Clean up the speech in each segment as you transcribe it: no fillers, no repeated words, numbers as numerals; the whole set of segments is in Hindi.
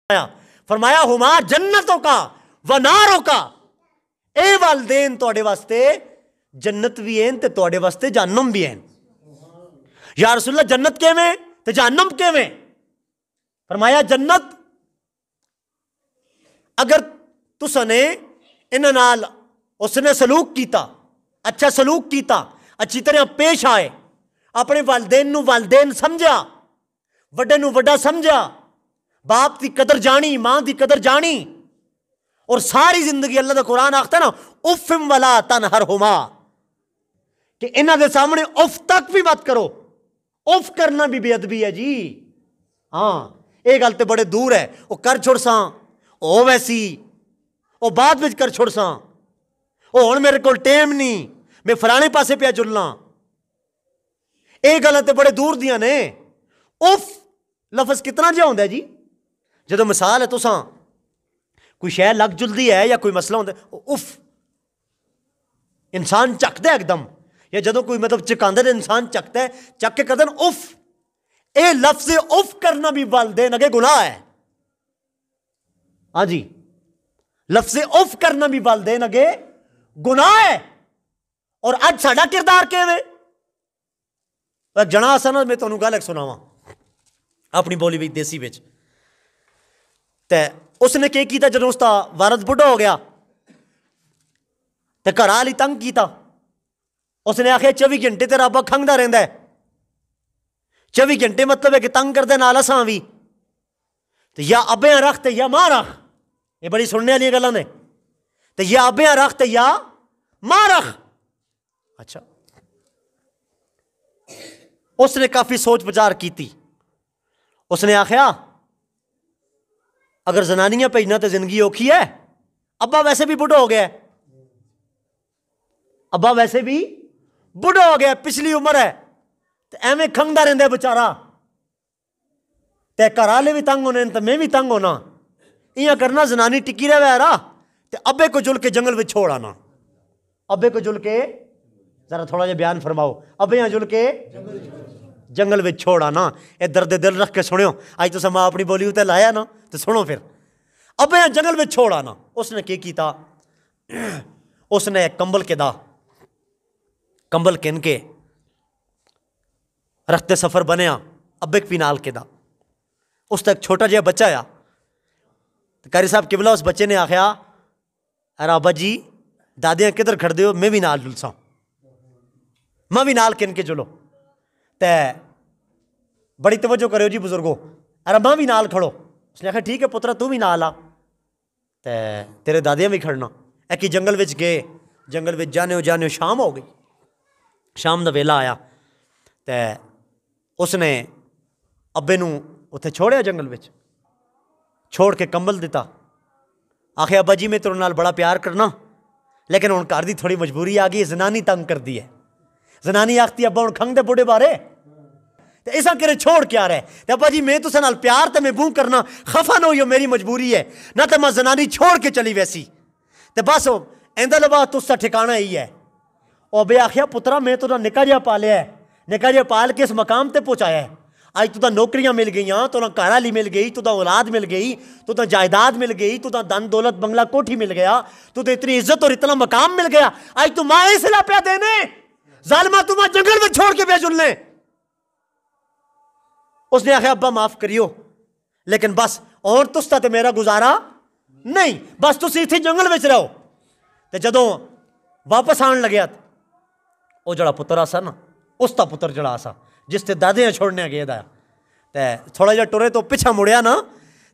फरमाया हुमा जन्नतों का व नारों का, ए वालदेन तुहाडे वास्ते जन्नत भी है ते तुहाडे वास्ते जहन्नम भी है। या रसूलल्लाह जन्नत किवें ते जहन्नम किवें? फरमाया जन्नत अगर तुसने इन्हां नाल उसने सलूक किया, अच्छा सलूक किया, अच्छी तरह पेश आए, अपने वालदेन नूं वालदेन समझा, वड्डे नूं वड्डा समझा, बाप की कदर जानी, मां की कदर जानी, और सारी जिंदगी अल्लाह का कुरान आखता ना उफ़िम वला तनहरहुमा, कि इन्हां दे सामने उफ तक भी मत करो। उफ करना भी बेअदबी है जी। हाँ ये गल तो बड़े दूर है, वो कर छोड़सा ओ वैसी, वो बाद में कर छोड़सा, ओ हुण मेरे को टेम नहीं, मैं फलाने पासे पिया जुलना, ये गल्लां तो बड़े दूर दियां ने। उफ लफज कितना जिहा होंदा जी, जो मिसाल है तुसां कोई शै लग जुलदी है या कोई मसला होंदा उफ इंसान चकदा एकदम, या जो कोई मतलब चकांदा है इंसान चकता है, चक के कहते उफ। ए लफ्ज़ उफ करना भी वालदेन अगे गुनाह है। हाँ जी, लफ्ज़ उफ करना भी वालदेन अगे गुनाह है। और अज साडा किरदार किवें? जना असा ना, मैं तुहानूं गल सुनावां अपनी बोली विच देसी विच। ते उसने क्या किया, जो उसका वारद बुढ़ा हो गया तो घर वाली तंग किया, उसने आखिया 24 घंटे तेरा अब्बा खंघदा रहिंदा है। 24 घंटे मतलब है कि तंग करदे नाल असां भी, तो या अब्बे रख ते या मां रख, ये बड़ी सुनने वाली गल्लां ने, तो या अब्बे रख ते या मां रख। अच्छा, उसने काफी सोच विचार की, उसने आखिया अगर जनानियां भेजना तो जिंदगी औखी है, अब्बा वैसे भी बुढ़ा हो गया, अब्बा वैसे भी बुढ़ा हो गया, पिछली उम्र है, तो एवें खंघदा रहिंदा है बेचारा, ते घर आले भी तंग होने तो मैं भी तंग होना, इं करना जनानी टिकी रहे रहा, तो अब्बे को जुल के जंगल में छोड़ आना। अब्बे को जुल के, जरा थोड़ा जिहा बयान फरमाओ, अब्बे यहाँ जुल के जंगल में छोड़ आना। ये दर्द दिल रख के सुनियो, अज तुम मां अपनी बोली उत्ते लाया ना, तो सुनो फिर। अब्बे यहाँ जंगल में छोड़ आना। उसने क्या किया, उसने कंबल के दा, कंबल किन के रखते सफर बनया, अब्बे भी नाल के दा। उस तक छोटा जिहा बच्चा आया, तो कारी साहब किबला उस बच्चे ने आख्या, अरे अब्बा जी दादियां किधर खड़दे हो, मैं भी नाल जुलसा, मैं भी नाल किन के जुलो। ते बड़ी तवज्जो करो जी बुजुर्गो, अरे मैं भी नाल खड़ो। उसने आखिया ठीक है पुत्रा तू भी नाल आ, ते तेरे दादियां भी खड़ना। है कि जंगल विच गए, जंगल विच जाने शाम हो गई, शाम का वेला आया, तो उसने अब्बे नूं उत्थे छोड़िया जंगल विच, छोड़ के कंबल दिता। आखिया अब्बा जी मैं तेरे नाल बड़ा प्यार करना, लेकिन हुण घर दी थोड़ी मजबूरी आ गई, जनानी तंग कर दी है। जनानी आखती अब्बा हुण खंघ दे बुढ़े बारे, तो ऐसा करे छोड़ क्या रहे, तो अब्बा जी मैं तुसां नाल प्यार तो मैं बूं करना, खफा न होइयो मेरी मजबूरी है ना, तो मैं जनानी छोड़ के चली वैसी, तो बस इंदा लबा तुसा ठिकाना ही है। और अब्बे आखिया पुत्रा मैं तुदा निक्का जिहा पालिया है, निक्का जिहा पाल के इस मकाम ते पहुँचाया है, अज तुदा नौकरियां मिल गई, तुदा घर वाली मिल गई, तुदा औलाद मिल गई, तुदा जायदाद मिल गई, तुदा धन दौलत बंगला कोठी मिल गया, तुदा इतनी इज्जत और इतना मकाम मिल गया, अज तू मां सिला पिया देने, जालिमा तू मां जंगल में छोड़ के बेजुलने। उसने आखिया अब्बा माफ करियो, लेकिन बस और तुसता तो मेरा गुजारा नहीं, बस तुम इत्थे जंगल में रहो। तो जदों वापस आन लग्या, वो जड़ा पुत्र आसा ना, उसका पुत्र जड़ा आसा जिसते दादियां छोड़ने गए दा, तो थोड़ा जिहा टुरे तो पिछा मुड़िया ना,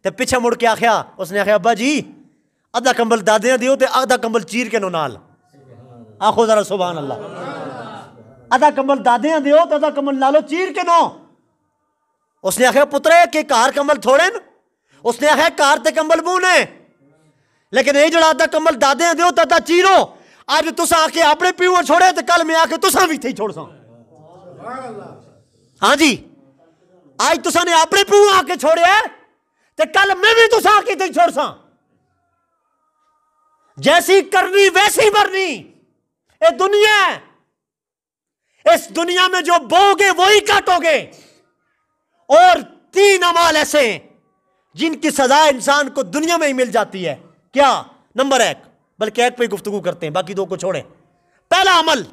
तो पिछा मुड़ के आख्या, उसने आख्या अब्बा जी अद्धा कंबल दादियां दियो तो आधा कंबल चीर के नो नाल, आखो जरा सुभान अल्लाह, आधा कंबल दादियां दियो तो आधा कंबल लालो चीर के नो। उसने आख्या पुत्र के कार कंबल थोड़े न, उसने आख्या कार ते कंबल बूने, लेकिन ये जड़ा आधा कंबल दादियां दियो तो आधा चीरो। अज तुसा आके अपने प्यूओ छोड़े, तो कल मैं आके तुसा भी थे छोड़ सा। हाँ जी, आज तुसा ने अपने प्यूओ आके छोड़े, तो कल मैं भी तुसा आके थे छोड़ सा। जैसी करनी वैसी मरनी, ये दुनिया है, इस दुनिया में जो बोगे वही काटोगे। और 3 अमाल ऐसे जिनकी सजा इंसान को दुनिया में ही मिल जाती है। क्या? नंबर 1, बल्कि एक पे गुफ्तगू करते हैं, बाकी 2 को छोड़ें। पहला अमल,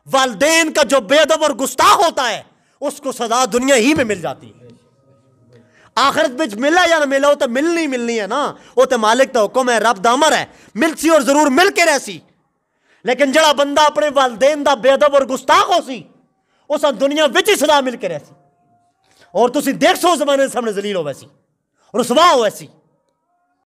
वालिदैन का जो बेअदब और गुस्ताख होता है उसको सजा दुनिया ही में मिल जाती है। आखिरत में मिला या ना मिला, वो तो मिलनी है ना, वो तो मालिक का हुक्म है, रब दा अमर है, मिलसी और जरूर मिल के रहसी। लेकिन जड़ा बंदा अपने वालिदैन दा बेअदब और गुस्ताख हो सी, उस दुनिया विच ही सजा मिल के रहसी। और तुसी देख सो जमाने सामने जलील हो वैसी, रुसवा हो वैसी।